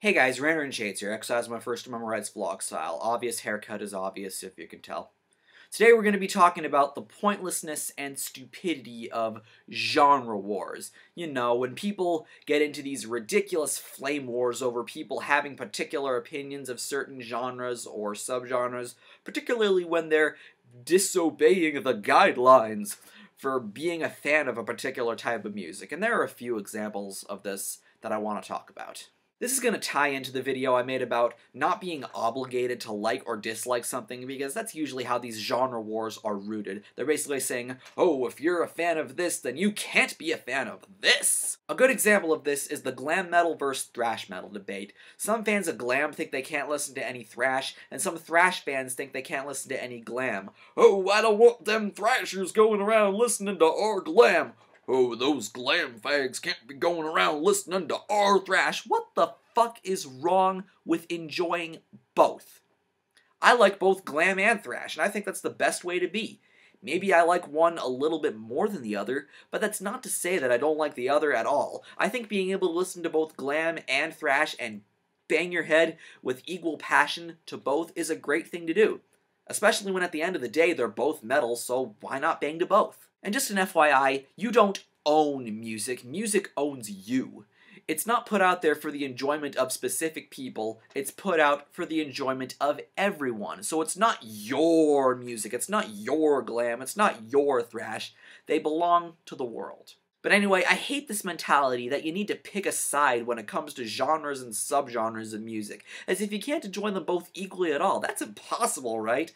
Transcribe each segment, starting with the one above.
Hey guys, RanterInShades here. Exercise my first to memorize vlog style. Obvious haircut is obvious if you can tell. Today we're going to be talking about the pointlessness and stupidity of genre wars. You know, when people get into these ridiculous flame wars over people having particular opinions of certain genres or subgenres, particularly when they're disobeying the guidelines for being a fan of a particular type of music. And there are a few examples of this that I want to talk about. This is going to tie into the video I made about not being obligated to like or dislike something, because that's usually how these genre wars are rooted. They're basically saying, oh, if you're a fan of this, then you can't be a fan of this! A good example of this is the glam metal versus thrash metal debate. Some fans of glam think they can't listen to any thrash, and some thrash fans think they can't listen to any glam. Oh, I don't want them thrashers going around listening to our glam! Oh, those glam fags can't be going around listening to our thrash. What the fuck is wrong with enjoying both? I like both glam and thrash, and I think that's the best way to be. Maybe I like one a little bit more than the other, but that's not to say that I don't like the other at all. I think being able to listen to both glam and thrash and bang your head with equal passion to both is a great thing to do. Especially when at the end of the day they're both metal, so why not bang to both? And just an FYI, you don't own music. Music owns you. It's not put out there for the enjoyment of specific people. It's put out for the enjoyment of everyone. So it's not your music. It's not your glam. It's not your thrash. They belong to the world. But anyway, I hate this mentality that you need to pick a side when it comes to genres and subgenres of music, as if you can't enjoy them both equally at all. That's impossible, right?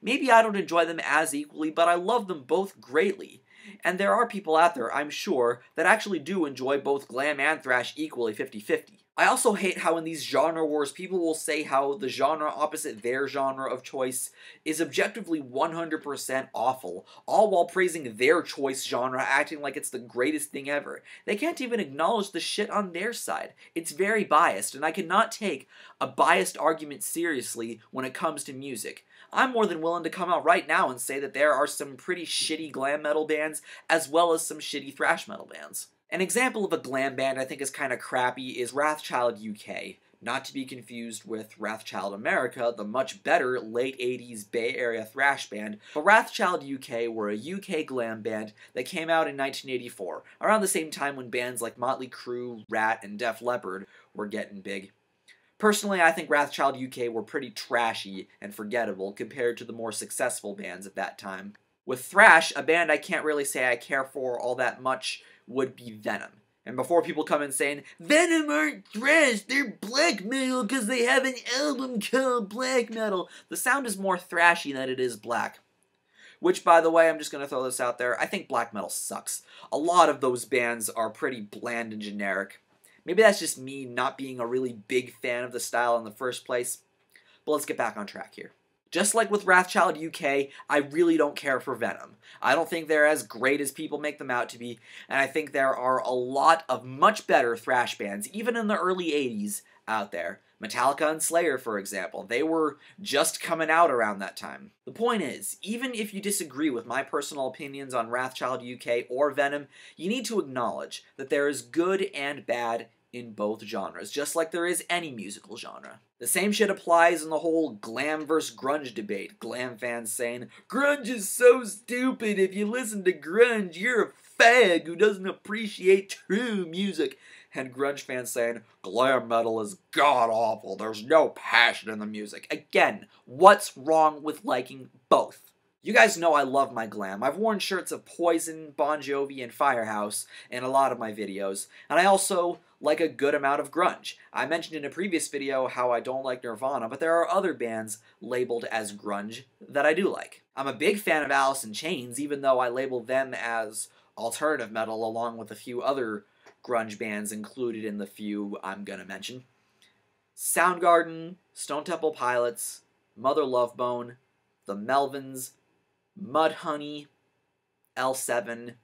Maybe I don't enjoy them as equally, but I love them both greatly. And there are people out there, I'm sure, that actually do enjoy both glam and thrash equally 50-50. I also hate how in these genre wars people will say how the genre opposite their genre of choice is objectively 100% awful, all while praising their choice genre, acting like it's the greatest thing ever. They can't even acknowledge the shit on their side. It's very biased, and I cannot take a biased argument seriously when it comes to music. I'm more than willing to come out right now and say that there are some pretty shitty glam metal bands, as well as some shitty thrash metal bands. An example of a glam band I think is kind of crappy is Wrathchild UK, not to be confused with Wrathchild America, the much better late 80s Bay Area thrash band, but Wrathchild UK were a UK glam band that came out in 1984, around the same time when bands like Motley Crue, Rat, and Def Leppard were getting big. Personally, I think Wrathchild UK were pretty trashy and forgettable compared to the more successful bands at that time. With thrash, a band I can't really say I care for all that much would be Venom. And before people come in saying, Venom aren't thrash, they're black metal because they have an album called Black Metal, the sound is more thrashy than it is black. Which, by the way, I'm just going to throw this out there, I think black metal sucks. A lot of those bands are pretty bland and generic. Maybe that's just me not being a really big fan of the style in the first place, but let's get back on track here. Just like with Wrathchild UK, I really don't care for Venom. I don't think they're as great as people make them out to be, and I think there are a lot of much better thrash bands, even in the early 80s, out there. Metallica and Slayer, for example, they were just coming out around that time. The point is, even if you disagree with my personal opinions on Wrathchild UK or Venom, you need to acknowledge that there is good and bad in both genres, just like there is any musical genre. The same shit applies in the whole glam versus grunge debate. Glam fans saying, grunge is so stupid, if you listen to grunge, you're a fag who doesn't appreciate true music. And grunge fans saying, glam metal is god-awful, there's no passion in the music. Again, what's wrong with liking both? You guys know I love my glam. I've worn shirts of Poison, Bon Jovi, and Firehouse in a lot of my videos, and I also like a good amount of grunge. I mentioned in a previous video how I don't like Nirvana, but there are other bands labeled as grunge that I do like. I'm a big fan of Alice in Chains, even though I label them as alternative metal along with a few other grunge bands included in the few I'm gonna mention. Soundgarden, Stone Temple Pilots, Mother Love Bone, The Melvins, Mudhoney, L7,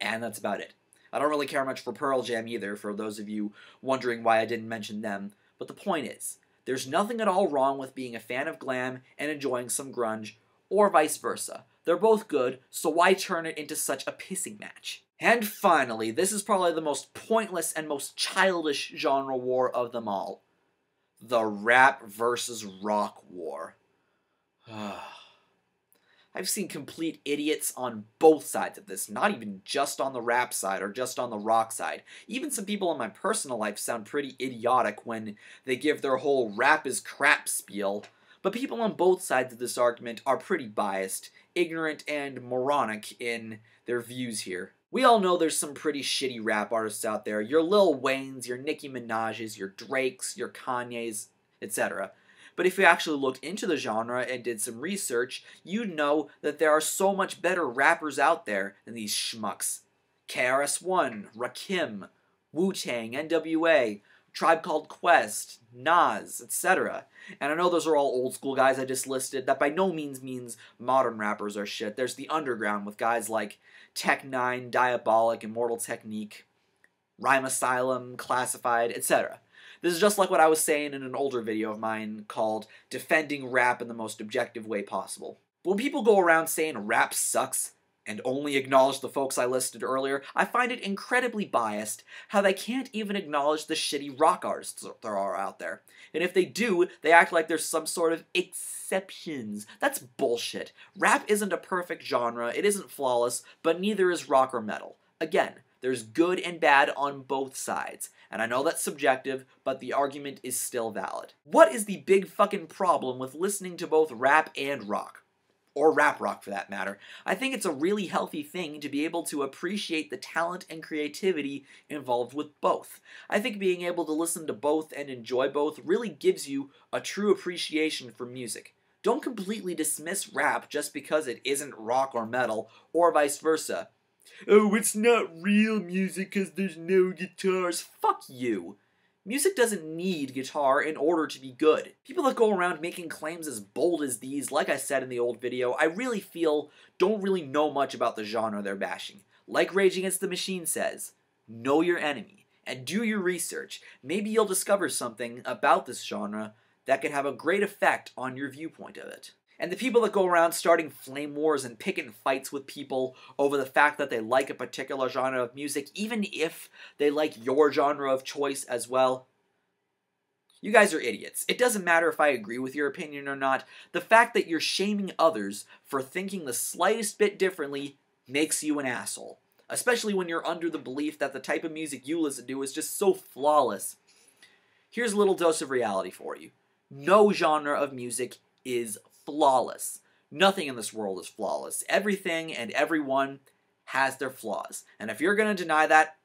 and that's about it. I don't really care much for Pearl Jam either, for those of you wondering why I didn't mention them, but the point is, there's nothing at all wrong with being a fan of glam and enjoying some grunge, or vice versa. They're both good, so why turn it into such a pissing match? And finally, this is probably the most pointless and most childish genre war of them all. The rap versus rock war. I've seen complete idiots on both sides of this, not even just on the rap side or just on the rock side. Even some people in my personal life sound pretty idiotic when they give their whole rap is crap spiel. But people on both sides of this argument are pretty biased, ignorant, and moronic in their views here. We all know there's some pretty shitty rap artists out there. Your Lil Waynes, your Nicki Minaj's, your Drakes, your Kanye's, etc. But if you actually looked into the genre and did some research, you'd know that there are so much better rappers out there than these schmucks. KRS-One, Rakim, Wu-Tang, NWA, Tribe Called Quest, Nas, etc. And I know those are all old school guys I just listed. That by no means modern rappers are shit. There's the underground with guys like Tech-9, Diabolic, Immortal Technique, Rhyme Asylum, Classified, etc. This is just like what I was saying in an older video of mine called Defending Rap in the Most Objective Way Possible. But when people go around saying rap sucks and only acknowledge the folks I listed earlier, I find it incredibly biased how they can't even acknowledge the shitty rock artists there are out there. And if they do, they act like there's some sort of exceptions. That's bullshit. Rap isn't a perfect genre, it isn't flawless, but neither is rock or metal. Again, there's good and bad on both sides. And I know that's subjective, but the argument is still valid. What is the big fucking problem with listening to both rap and rock? Or rap rock for that matter. I think it's a really healthy thing to be able to appreciate the talent and creativity involved with both. I think being able to listen to both and enjoy both really gives you a true appreciation for music. Don't completely dismiss rap just because it isn't rock or metal, or vice versa. Oh, it's not real music because there's no guitars. Fuck you. Music doesn't need guitar in order to be good. People that go around making claims as bold as these, like I said in the old video, I really feel don't really know much about the genre they're bashing. Like Rage Against the Machine says, know your enemy and do your research. Maybe you'll discover something about this genre that could have a great effect on your viewpoint of it. And the people that go around starting flame wars and picking fights with people over the fact that they like a particular genre of music, even if they like your genre of choice as well, you guys are idiots. It doesn't matter if I agree with your opinion or not. The fact that you're shaming others for thinking the slightest bit differently makes you an asshole. Especially when you're under the belief that the type of music you listen to is just so flawless. Here's a little dose of reality for you. No genre of music is flawless. Nothing in this world is flawless. Everything and everyone has their flaws. And if you're going to deny that,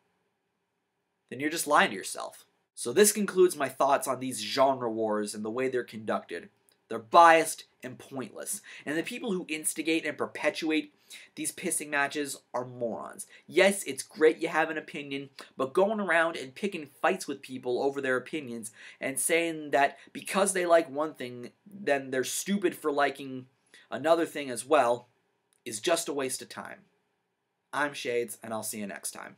then you're just lying to yourself. So this concludes my thoughts on these genre wars and the way they're conducted. They're biased and pointless. And the people who instigate and perpetuate these pissing matches are morons. Yes, it's great you have an opinion, but going around and picking fights with people over their opinions and saying that because they like one thing, then they're stupid for liking another thing as well, is just a waste of time. I'm Shades, and I'll see you next time.